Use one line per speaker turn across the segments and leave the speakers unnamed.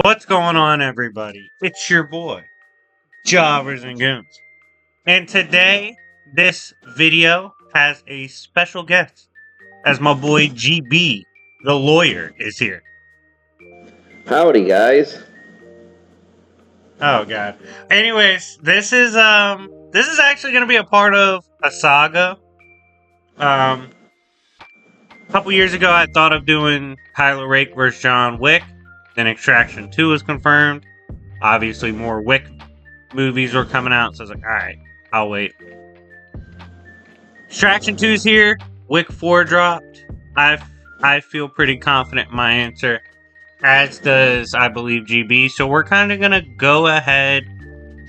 What's going on, everybody? It's your boy, Jobbers and Goons. And today, this video has a special guest, as my boy GB, the lawyer, is here.
Howdy, guys.
Oh god. Anyways, this is actually gonna be a part of a saga. A couple years ago I thought of doing Tyler Rake versus John Wick. Then Extraction 2 was confirmed. Obviously more Wick movies were coming out, so I was like, alright, I'll wait. Extraction 2's here. Wick 4 dropped. I feel pretty confident in my answer, as does, I believe, GB. So we're kind of going to go ahead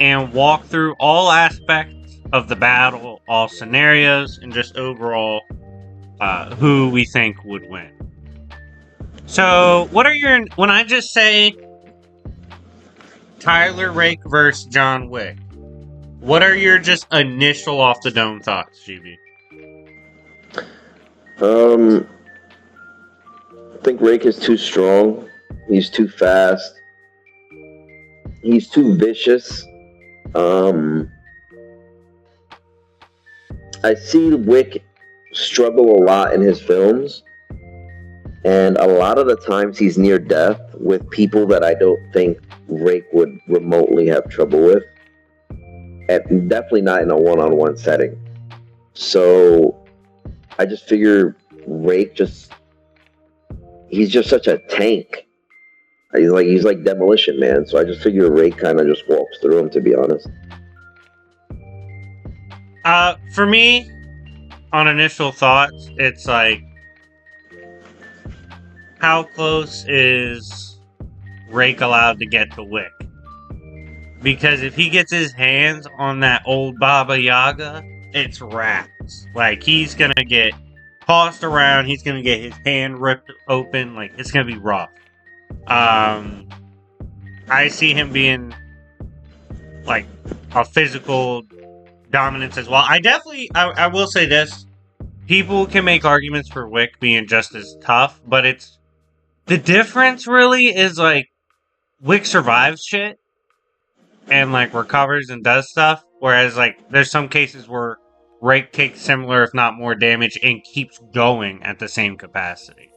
and walk through all aspects of the battle, all scenarios, and just overall who we think would win. So when I just say Tyler Rake versus John Wick, what are your just initial off the dome thoughts, GB?
I think Rake is too strong. He's too fast. He's too vicious. I see Wick struggle a lot in his films, and a lot of the times he's near death with people that I don't think Rake would remotely have trouble with, and definitely not in a one-on-one setting. So I just figure Rake he's just such a tank. He's like Demolition Man. So I just figure Rake kind of just walks through him, to be honest.
For me, on initial thoughts, it's like, how close is Rake allowed to get to Wick? Because if he gets his hands on that old Baba Yaga, it's wraps. Like, he's gonna get tossed around, he's gonna get his hand ripped open, like, it's gonna be rough. I see him being, like, a physical dominance as well. I will say this. People can make arguments for Wick being just as tough, but the difference really is, like, Wick survives shit and, like, recovers and does stuff, whereas, like, there's some cases where Rake takes similar, if not more, damage and keeps going at the same capacity.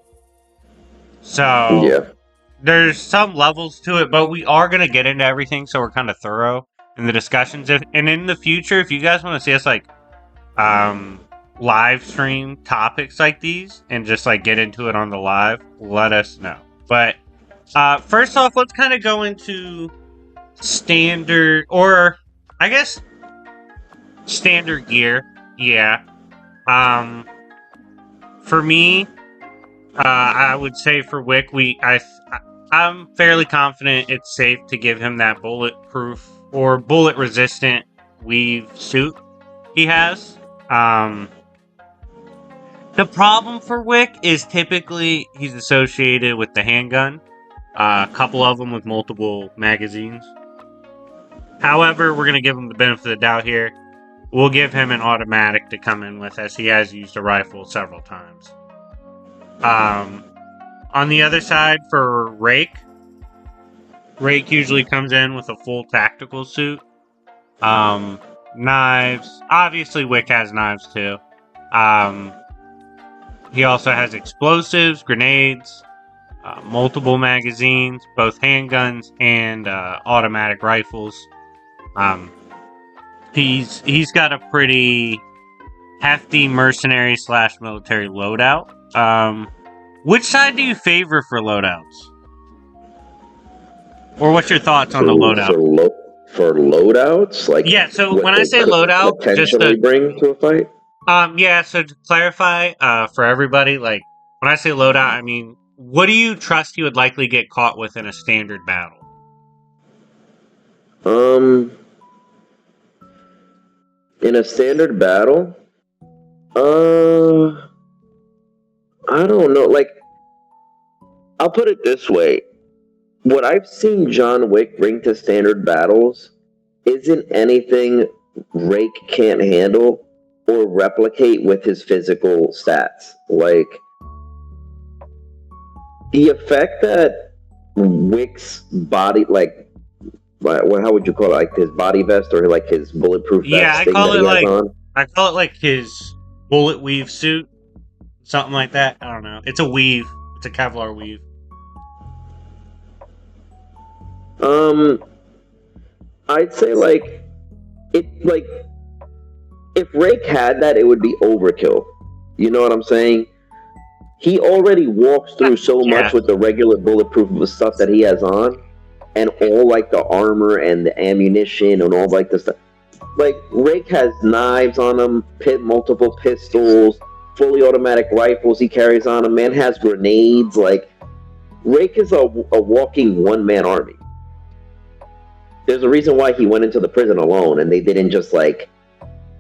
So,
Yeah.
there's some levels to it, but we are going to get into everything, so we're kind of thorough in the discussions. And in the future, if you guys want to see us, like, live stream topics like these and just, like, get into it on the live, let us know. But first off, let's kind of go into standard, or I guess standard gear. Yeah. For me, I would say for Wick, I'm fairly confident it's safe to give him that bulletproof or bullet resistant weave suit he has. The problem for Wick is typically he's associated with the handgun. A couple of them with multiple magazines. However, we're going to give him the benefit of the doubt here. We'll give him an automatic to come in with, as he has used a rifle several times. On the other side, for Rake usually comes in with a full tactical suit. Knives. Obviously, Wick has knives too. He also has explosives, grenades, multiple magazines, both handguns and automatic rifles. He's got a pretty hefty mercenary / military loadout. Which side do you favor for loadouts? Or what's your thoughts on the loadout?
For loadouts, like,
yeah. So when I say loadout,
potentially bring to a fight.
Yeah. So to clarify, for everybody, like, when I say loadout, I mean, what do you trust he would likely get caught with in a standard battle?
In a standard battle, I don't know. Like, I'll put it this way: what I've seen John Wick bring to standard battles isn't anything Rake can't handle or replicate with his physical stats. Like, the effect that Wick's body, like, how would you call it? Like his body vest or like his bulletproof
Yeah,
vest thing that he has on?
I call it like his bullet weave suit, something like that. I don't know. It's a weave. It's a Kevlar weave.
I'd say like if Rake had that, it would be overkill. You know what I'm saying? He already walks through so much with the regular bulletproof stuff that he has on, and all like the armor and the ammunition and all like the stuff. Like Rake has knives on him, multiple pistols, fully automatic rifles he carries on him. Man has grenades. Like Rake is a walking one-man army. There's a reason why he went into the prison alone, and they didn't just like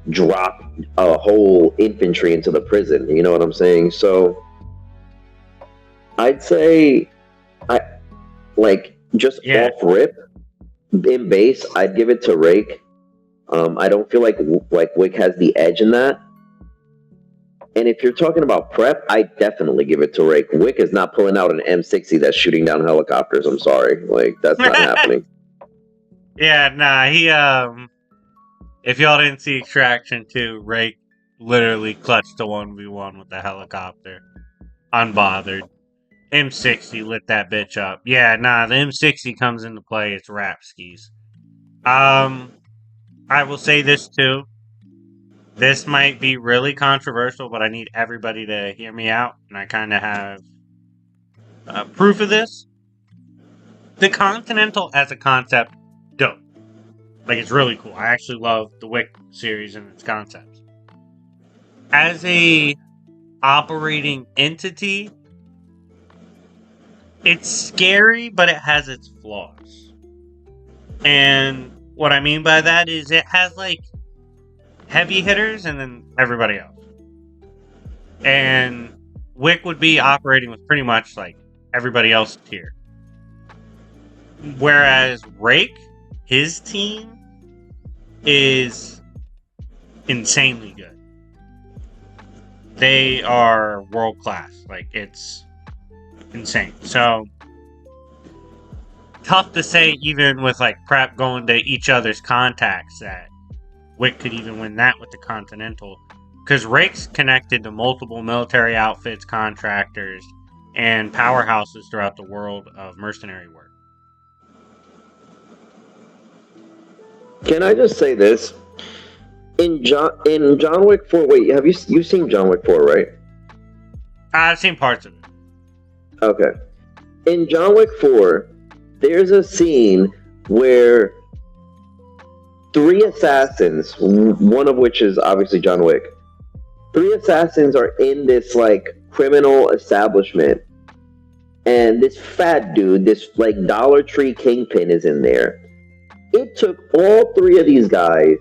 drop a whole infantry into the prison. You know what I'm saying? So I'd say, just off rip in base, I'd give it to Rake. I don't feel like Wick has the edge in that. And if you're talking about prep, I definitely give it to Rake. Wick is not pulling out an M60 that's shooting down helicopters. I'm sorry, like that's not happening.
Yeah, nah. He if y'all didn't see Extraction 2, Rake literally clutched a 1v1 with the helicopter, unbothered. M60 lit that bitch up. Yeah, nah. The M60 comes into play. It's rap skis. I will say this too. This might be really controversial, but I need everybody to hear me out, and I kind of have proof of this. The Continental as a concept, dope. Like, it's really cool. I actually love the Wick series and its concepts. As a operating entity, it's scary, but it has its flaws. And what I mean by that is it has, like, heavy hitters and then everybody else. And Wick would be operating with pretty much, like, everybody else tier. Whereas Rake, his team, is insanely good. They are world class. Like, it's insane. So, tough to say, even with like prep going to each other's contacts, that Wick could even win that with the Continental. Because Rake's connected to multiple military outfits, contractors, and powerhouses throughout the world of mercenary work.
Can I just say this? In John Wick 4, wait, have you seen John Wick 4, right?
I've seen parts of it.
Okay. In John Wick 4, there's a scene where 3 assassins, one of which is obviously John Wick, 3 assassins are in this like criminal establishment, and this fat dude, this like Dollar Tree kingpin, is in there. It took all 3 of these guys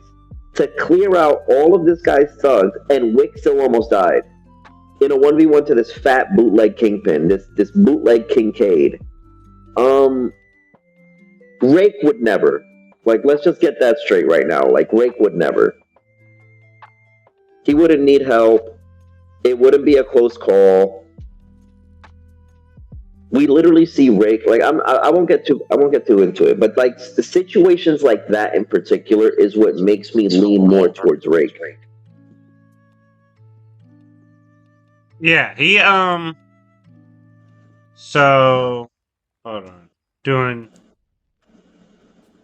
to clear out all of this guy's thugs, and Wick still almost died in a 1v1 to this fat bootleg kingpin, this bootleg Kincaid. Rake would never. Like, let's just get that straight right now. Like, Rake would never. He wouldn't need help. It wouldn't be a close call. We literally see Rake. Like, I won't get too into it, but like the situations like that in particular is what makes me lean more towards Rake.
Yeah, he so hold on. Doing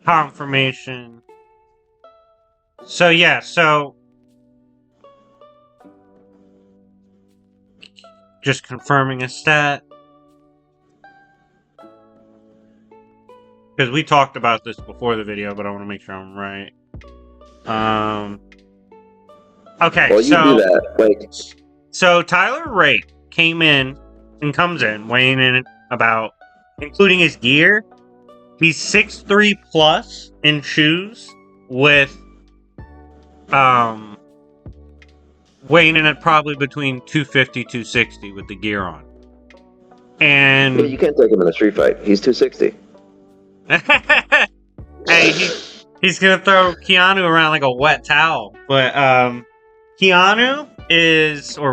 confirmation. So yeah, so just confirming a stat. Because we talked about this before the video, but I want to make sure I'm right. Okay,
well, you do that. Like,
so Tyler Rake comes in weighing in about, including his gear, he's 6'3" plus in shoes with weighing in at probably between 250 260 with the gear on. And
you can't take him in a street fight. He's 260.
Hey, he's gonna throw Keanu around like a wet towel. But Keanu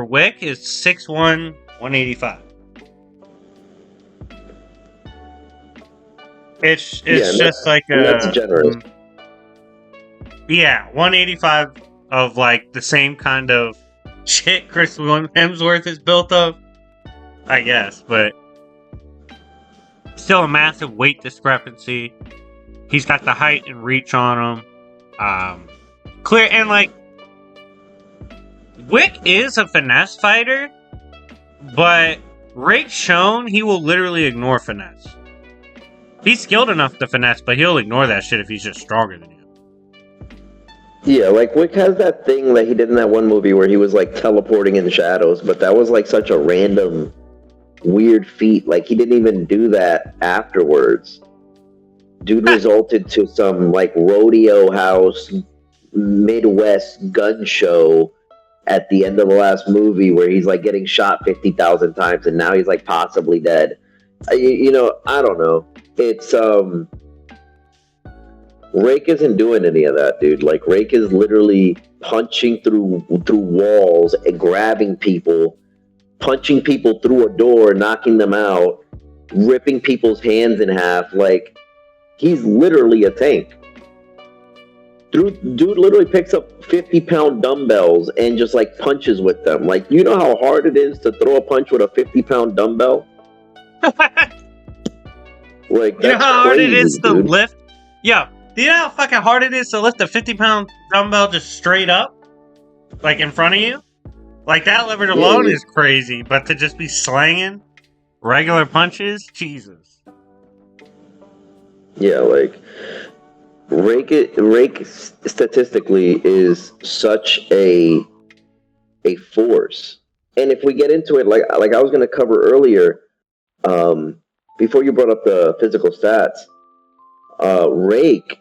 Wick is 6'1", 185. It's
Yeah,
just like
and that's
a
generous.
yeah, 185 of like the same kind of shit Chris Hemsworth is built of, I guess, but still a massive weight discrepancy. He's got the height and reach on him. Clear and like Wick is a finesse fighter, but Rake's shown he will literally ignore finesse. He's skilled enough to finesse, but he'll ignore that shit if he's just stronger than you.
Yeah, like Wick has that thing that he did in that one movie where he was like teleporting in shadows, but that was like such a random, weird feat. Like he didn't even do that afterwards. Dude resulted to some like rodeo house, Midwest gun show at the end of the last movie where he's like getting shot 50,000 times and now he's like possibly dead. You know, I don't know. It's Rake isn't doing any of that, dude. Like Rake is literally punching through walls and grabbing people, punching people through a door, knocking them out, ripping people's hands in half. Like he's literally a tank. Dude literally picks up 50-pound dumbbells and just like punches with them. Like, you know how hard it is to throw a punch with a 50-pound dumbbell? Like, that's
you know how hard
crazy,
it is to
dude.
lift? Yo, do you know how fucking hard it is to lift a 50-pound dumbbell just straight up? Like in front of you? Like that lever alone is crazy, but to just be slanging regular punches? Jesus.
Yeah, like Rake statistically is such a force. And if we get into it, like I was going to cover earlier, before you brought up the physical stats, Rake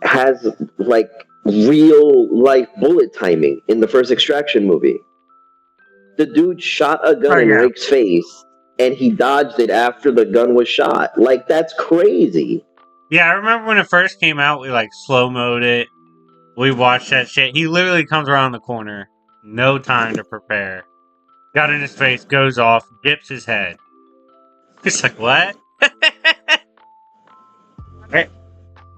has like real life bullet timing in the first Extraction movie. The dude shot a gun in Rake's face, and he dodged it after the gun was shot. Like, that's crazy.
Yeah, I remember when it first came out, we like slow-moed it. We watched that shit. He literally comes around the corner. No time to prepare. Got in his face, goes off, dips his head. It's like, what?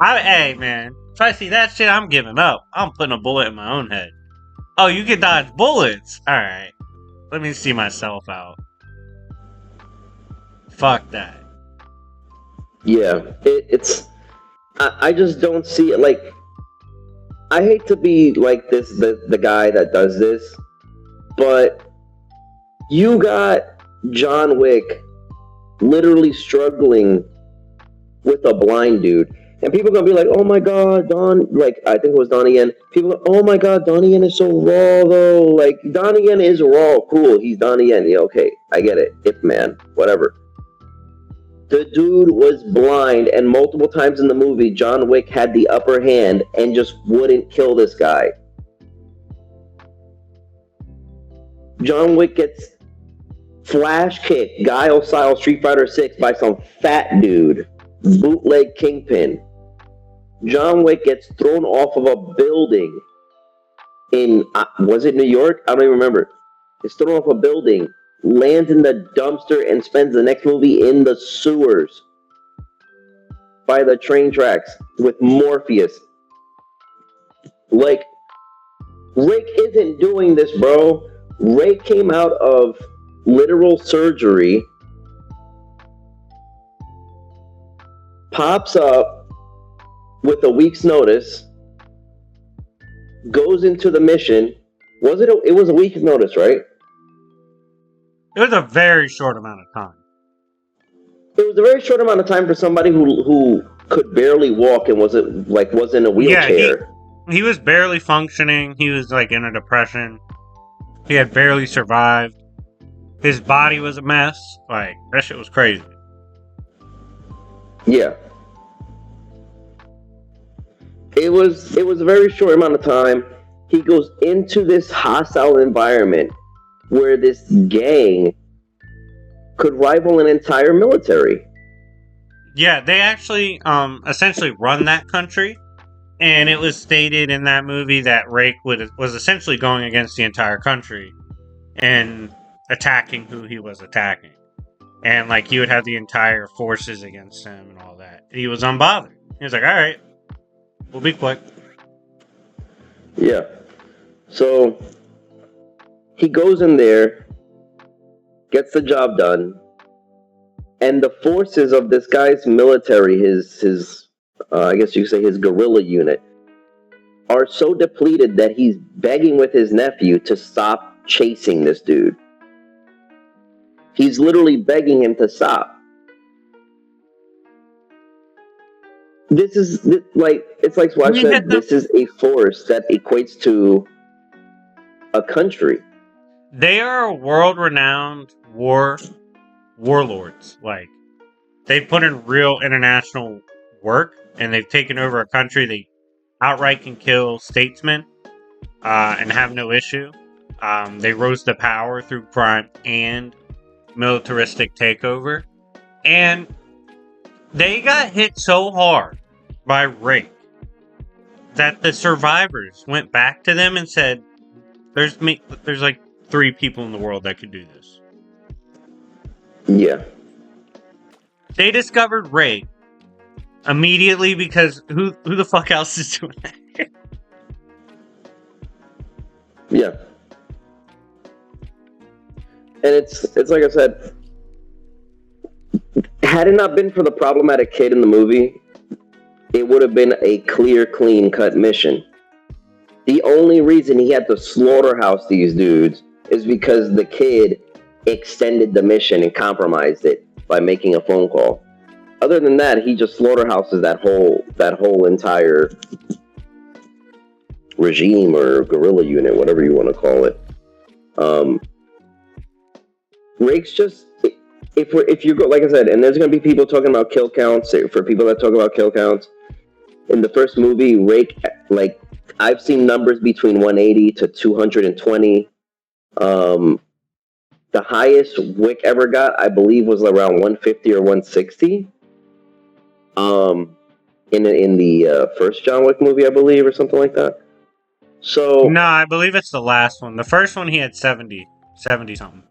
Hey, man. If I see that shit, I'm giving up. I'm putting a bullet in my own head. Oh, you can dodge bullets? Alright. Let me see myself out. Fuck that.
Yeah, it's... I just don't see it. Like, I hate to be like this, the guy that does this, but you got John Wick literally struggling with a blind dude. And people are gonna be like, "Oh my God, Don!" Like I think it was Donnie Yen. People, are, "Oh my God, Donnie Yen is so raw, though." Like Donnie Yen is raw, cool. He's Donnie Yen. Yeah, okay, I get it. Ip Man, whatever. The dude was blind, and multiple times in the movie, John Wick had the upper hand and just wouldn't kill this guy. John Wick gets flash kicked, Guile style Street Fighter 6 by some fat dude, bootleg Kingpin. John Wick gets thrown off of a building in, was it New York? I don't even remember. It's thrown off a building, lands in the dumpster, and spends the next movie in the sewers by the train tracks with Morpheus. Like, Rake isn't doing this, bro. Rake came out of literal surgery, pops up with a week's notice, goes into the mission. It was a week's notice, right?
It was a very short amount of time.
It was a very short amount of time for somebody who could barely walk and was in a wheelchair.
Yeah, he was barely functioning. He was like in a depression. He had barely survived. His body was a mess. Like that shit was crazy.
Yeah. It was a very short amount of time. He goes into this hostile environment where this gang could rival an entire military.
Yeah, they actually essentially run that country, and it was stated in that movie that Rake was essentially going against the entire country and attacking who he was attacking. And like he would have the entire forces against him and all that. He was unbothered. He was like, all right, we'll be quick.
Yeah. So he goes in there, gets the job done, and the forces of this guy's military, his I guess you could say his guerrilla unit, are so depleted that he's begging with his nephew to stop chasing this dude. He's literally begging him to stop. This is like, it's like Swatch said, this is a force that equates to a country.
They are world-renowned warlords. Like, they've put in real international work, and they've taken over a country. They outright can kill statesmen and have no issue. They rose to power through crime and militaristic takeover. And they got hit so hard by Rake that the survivors went back to them and said, there's like 3 people in the world that could do this.
Yeah.
They discovered Rake immediately because who the fuck else is doing that?
Yeah. And it's like I said, had it not been for the problematic kid in the movie, it would have been a clear, clean-cut mission. The only reason he had to slaughterhouse these dudes is because the kid extended the mission and compromised it by making a phone call. Other than that, he just slaughterhouses that whole entire regime or guerrilla unit, whatever you want to call it. Rake's just, if you go, like I said, and there's going to be people talking about kill counts. For people that talk about kill counts, in the first movie, Rake, like, I've seen numbers between 180 to 220. The highest Wick ever got, I believe, was around 150 or 160. In the first John Wick movie, I believe, or something like that. So
no, I believe it's the last one. The first one he had 70 something.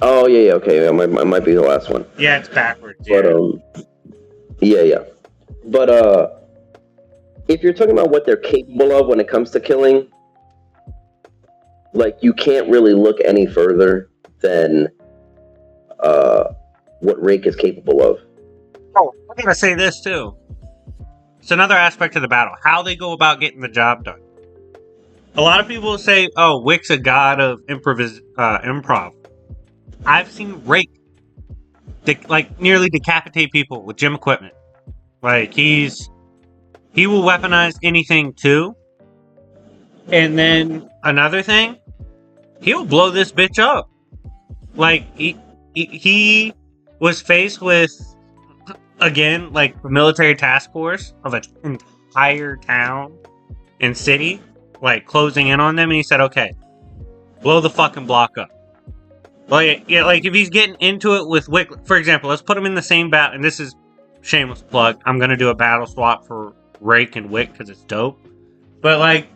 Oh yeah, okay, it might be the last one.
Yeah, it's backwards.
But yeah. But if you're talking about what they're capable of when it comes to killing, like, you can't really look any further than what Rake is capable of.
Oh, I'm gonna say this too. It's another aspect of the battle. How they go about getting the job done. A lot of people say, oh, Wick's a god of improv. I've seen Rake nearly decapitate people with gym equipment. Like, he will weaponize anything too. And then another thing, he'll blow this bitch up. Like, he was faced with, again, like, the military task force of an entire town and city, like, closing in on them, and he said, okay, blow the fucking block up. Like, yeah, like, if he's getting into it with Wick, for example, let's put him in the same battle, and this is shameless plug, I'm gonna do a battle swap for Rake and Wick, because it's dope. But, like,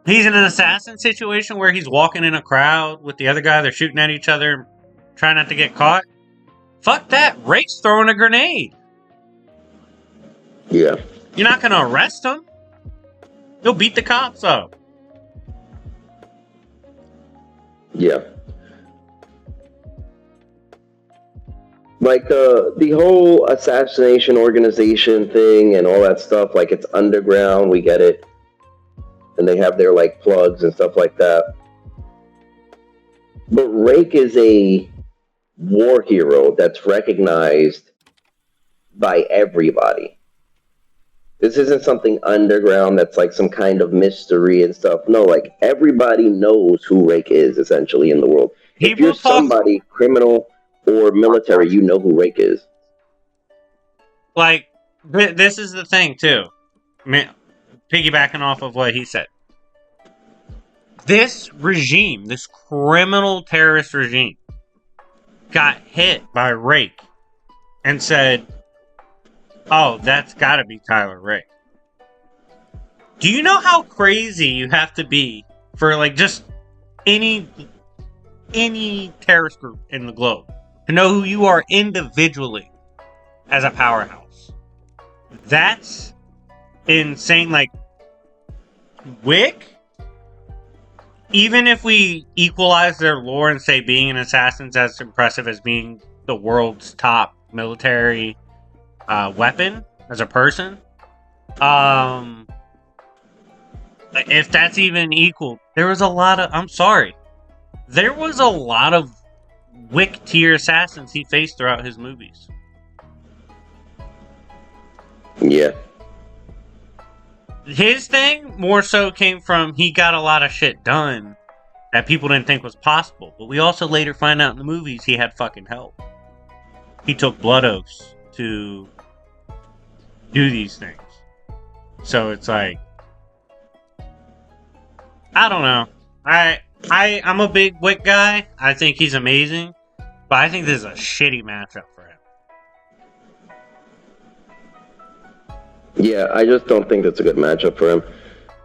he's in an assassin situation where he's walking in a crowd with the other guy, they're shooting at each other, trying not to get caught. Fuck that, Rake's throwing a grenade.
Yeah.
You're not gonna arrest him. He'll beat the cops up.
Yeah. Like, the whole assassination organization thing and all that stuff, like, it's underground, we get it. And they have their, like, plugs and stuff like that. But Rake is a war hero that's recognized by everybody. This isn't something underground that's like some kind of mystery and stuff. No, like, everybody knows who Rake is, essentially, in the world. If you're somebody, criminal or military, you know who Rake is.
Like, this is the thing, too. Piggybacking off of what he said. This regime, this criminal terrorist regime, got hit by Rake and said, oh, that's gotta be Tyler Rake. Do you know how crazy you have to be for, like, just any terrorist group in the globe to know who you are individually as a powerhouse. That's insane. Like, Wick, even if we equalize their lore and say being an assassin's as impressive as being the world's top military weapon as a person, if that's even equal, there was a lot of, I'm sorry, there was a lot of Wick tier assassins he faced throughout his movies.
Yeah.
His thing more so came from he got a lot of shit done that people didn't think was possible. But we also later find out in the movies he had fucking help. He took blood oaths to do these things. So it's like, I don't know. I'm a big Wick guy. I think he's amazing. But I think this is a shitty matchup for him.
Yeah, I just don't think that's a good matchup for him.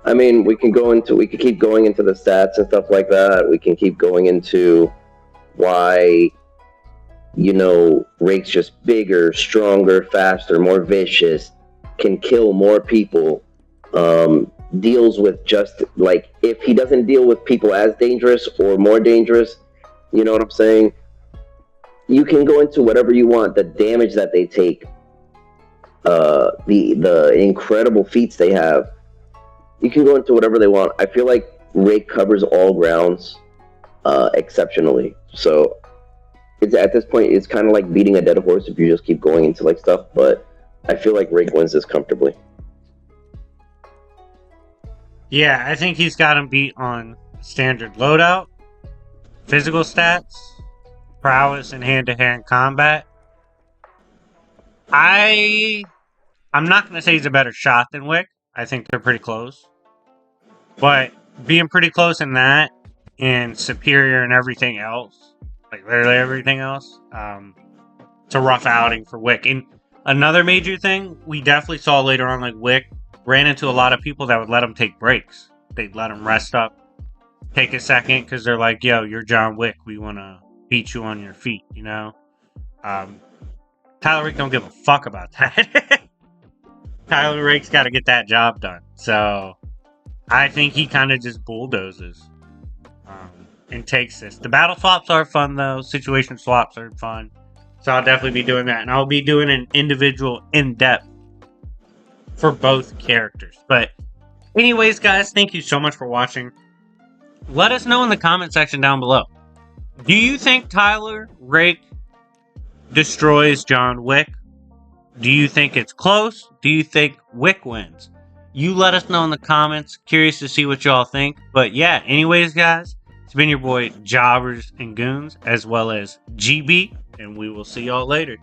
I mean, we could keep going into the stats and stuff like that. We can keep going into why, Rake's just bigger, stronger, faster, more vicious, can kill more people, deals with just, like, if he doesn't deal with people as dangerous or more dangerous, you know what I'm saying? You can go into whatever you want, the damage that they take, the incredible feats they have. You can go into whatever they want. I feel like Rake covers all grounds exceptionally. So it's at this point, it's kind of like beating a dead horse if you just keep going into like stuff. But I feel like Rake wins this comfortably.
Yeah, I think he's got him beat on standard loadout, physical stats, prowess, and hand-to-hand combat. I'm not going to say he's a better shot than Wick. I think they're pretty close. But being pretty close in that and superior in everything else, like literally everything else, it's a rough outing for Wick. And another major thing we definitely saw later on, like Wick ran into a lot of people that would let him take breaks. They'd let him rest up, take a second, because they're like, yo, you're John Wick. We want to beat you on your feet, Tyler Rake don't give a fuck about that. Tyler Rake's got to get that job done. So I think he kind of just bulldozes and takes this. The battle swaps are fun, though. Situation swaps are fun. So I'll definitely be doing that. And I'll be doing an individual in-depth for both characters. But anyways, guys, thank you so much for watching. Let us know in the comment section down below. Do you think Tyler Rake destroys John Wick? Do you think it's close? Do you think Wick wins? You let us know in the comments. Curious to see what y'all think. But yeah, anyways, guys, it's been your boy Jobbers and Goons, as well as GB, and we will see y'all later.